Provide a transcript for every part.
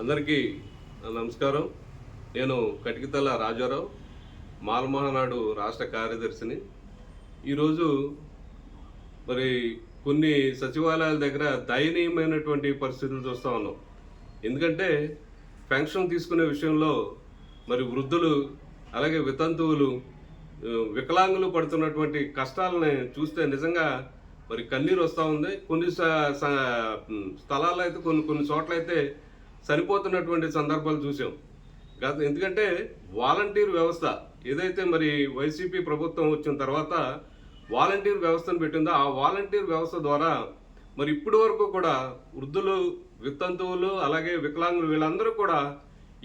అందరికీ నమస్కారం. నేను కటికితల రాజారావు, మాలమహానాడు రాష్ట్ర కార్యదర్శిని. ఈరోజు మరి కొన్ని సచివాలయాల దగ్గర దయనీయమైనటువంటి పరిస్థితులు చూస్తూ ఉన్నాం. ఎందుకంటే పెన్షన్ తీసుకునే విషయంలో మరి వృద్ధులు, అలాగే వితంతువులు, వికలాంగులు పడుతున్నటువంటి కష్టాలని చూస్తే నిజంగా మరి కన్నీరు వస్తూ ఉంది. కొన్ని స్థలాల్లో అయితే కొన్ని చోట్ల అయితే సరిపోతున్నటువంటి సందర్భాలు చూసాం. ఎందుకంటే వాలంటీర్ వ్యవస్థ ఏదైతే మరి వైసీపీ ప్రభుత్వం వచ్చిన తర్వాత వాలంటీర్ వ్యవస్థను పెట్టిందో, ఆ వాలంటీర్ వ్యవస్థ ద్వారా మరి ఇప్పటి వరకు కూడా వృద్ధులు, వితంతువులు, అలాగే వికలాంగులు వీళ్ళందరూ కూడా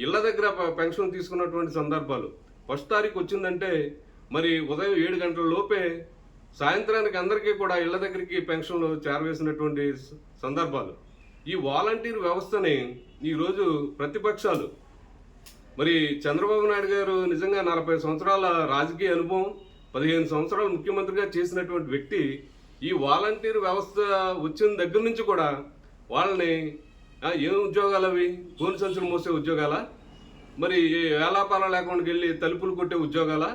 ఇళ్ల దగ్గర పెన్షన్ తీసుకున్నటువంటి సందర్భాలు. ఫస్ట్ తారీఖు వచ్చిందంటే మరి ఉదయం 7 గంటల లోపే సాయంత్రానికి అందరికీ కూడా ఇళ్ల దగ్గరికి పెన్షన్లు చేరవేసినటువంటి సందర్భాలు. ఈ వాలంటీర్ వ్యవస్థని ఈరోజు ప్రతిపక్షాలు, మరి చంద్రబాబు నాయుడు గారు నిజంగా 40 సంవత్సరాల రాజకీయ అనుభవం, 15 సంవత్సరాలు ముఖ్యమంత్రిగా చేసినటువంటి వ్యక్తి ఈ వాలంటీర్ వ్యవస్థ వచ్చిన దగ్గర నుంచి కూడా వాళ్ళని ఏం ఉద్యోగాలు అవి? గోను సంచులు మోసే ఉద్యోగాలా? మరి వేలాపాల లేకుండా వెళ్ళి తలుపులు కొట్టే ఉద్యోగాలా?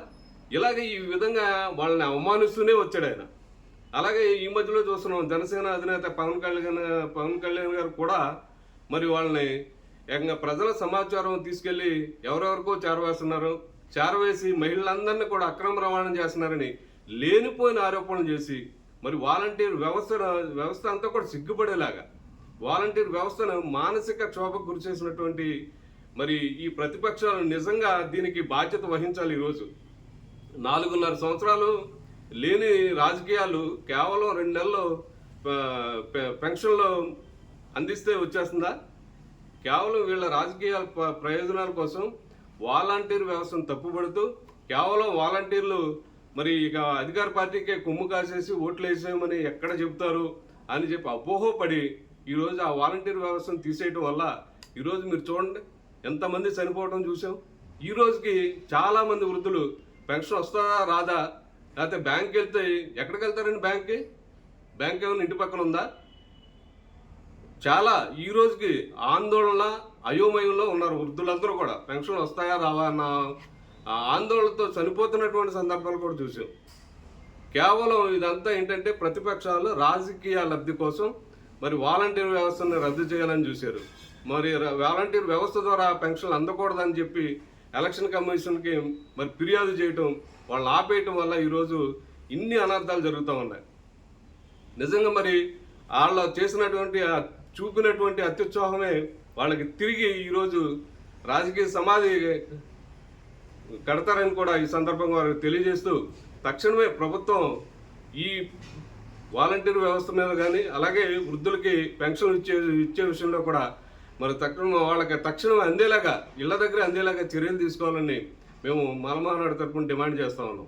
ఇలాగే ఈ విధంగా వాళ్ళని అవమానిస్తూనే వచ్చాడు ఆయన. అలాగే ఈ మధ్యలో చూస్తున్నాం, జనసేన అధినేత పవన్ కళ్యాణ్ గారు కూడా మరి వాళ్ళని ఏకంగా ప్రజల సమాచారం తీసుకెళ్లి ఎవరెవరికో చేరవేసి మహిళలందరినీ కూడా అక్రమ రవాణా చేస్తున్నారని లేనిపోయిన ఆరోపణలు చేసి మరి వాలంటీర్ వ్యవస్థ అంతా కూడా సిగ్గుపడేలాగా వాలంటీర్ వ్యవస్థను మానసిక క్షోభకు గురి చేసినటువంటి మరి ఈ ప్రతిపక్షాలు నిజంగా దీనికి బాధ్యత వహించాలి. ఈరోజు 4.5 సంవత్సరాలు లేని రాజకీయాలు కేవలం 2 నెలల్లో పెన్షన్లు అందిస్తే వచ్చేస్తుందా? కేవలం వీళ్ళ రాజకీయ ప్రయోజనాల కోసం వాలంటీర్ వ్యవస్థను తప్పుపడుతూ కేవలం వాలంటీర్లు మరి ఇక అధికార పార్టీకే కొమ్ము కాసేసి ఓట్లు వేసేయమని ఎక్కడ చెబుతారు అని చెప్పి అపోహపడి ఈరోజు ఆ వాలంటీర్ వ్యవస్థను తీసేయటం వల్ల ఈరోజు మీరు చూడండి ఎంతమంది చనిపోవడం చూసాం. ఈ రోజుకి చాలామంది వృద్ధులు పెన్షన్ వస్తుందా రాదా, లేకపోతే బ్యాంక్కి వెళ్తే ఎక్కడికి వెళ్తారండి? బ్యాంక్ ఏమైనా ఇంటి పక్కన ఉందా? చాలా ఈ రోజుకి ఆందోళన, అయోమయంలో ఉన్నారు వృద్ధులందరూ కూడా. పెన్షన్ వస్తాయా రావా అన్న ఆందోళనతో చనిపోతున్నటువంటి సందర్భాలు కూడా చూసాం. కేవలం ఇదంతా ఏంటంటే ప్రతిపక్షాలు రాజకీయ లబ్ధి కోసం మరి వాలంటీర్ వ్యవస్థను రద్దు చేయాలని చూశారు. మరి వాలంటీర్ వ్యవస్థ ద్వారా పెన్షన్లు అందకూడదని చెప్పి ఎలక్షన్ కమిషన్కి మరి ఫిర్యాదు చేయటం, వాళ్ళని ఆపేయటం వల్ల ఈరోజు ఇన్ని అనర్థాలు జరుగుతూ ఉన్నాయి. నిజంగా మరి వాళ్ళు చేసినటువంటి చూపినటువంటి అత్యుత్సాహమే వాళ్ళకి తిరిగి ఈరోజు రాజకీయ సమాధి కడతారని కూడా ఈ సందర్భంగా వారికి తెలియజేస్తూ తక్షణమే ప్రభుత్వం ఈ వాలంటీర్ వ్యవస్థ మీద కానీ అలాగే వృద్ధులకి పెన్షన్ ఇచ్చే విషయంలో కూడా మరి వాళ్ళకి తక్షణం అందేలాగా, ఇళ్ల దగ్గర అందేలాగా చర్యలు తీసుకోవాలని మేము మాలమహానాడు తరపున డిమాండ్ చేస్తా ఉన్నాం.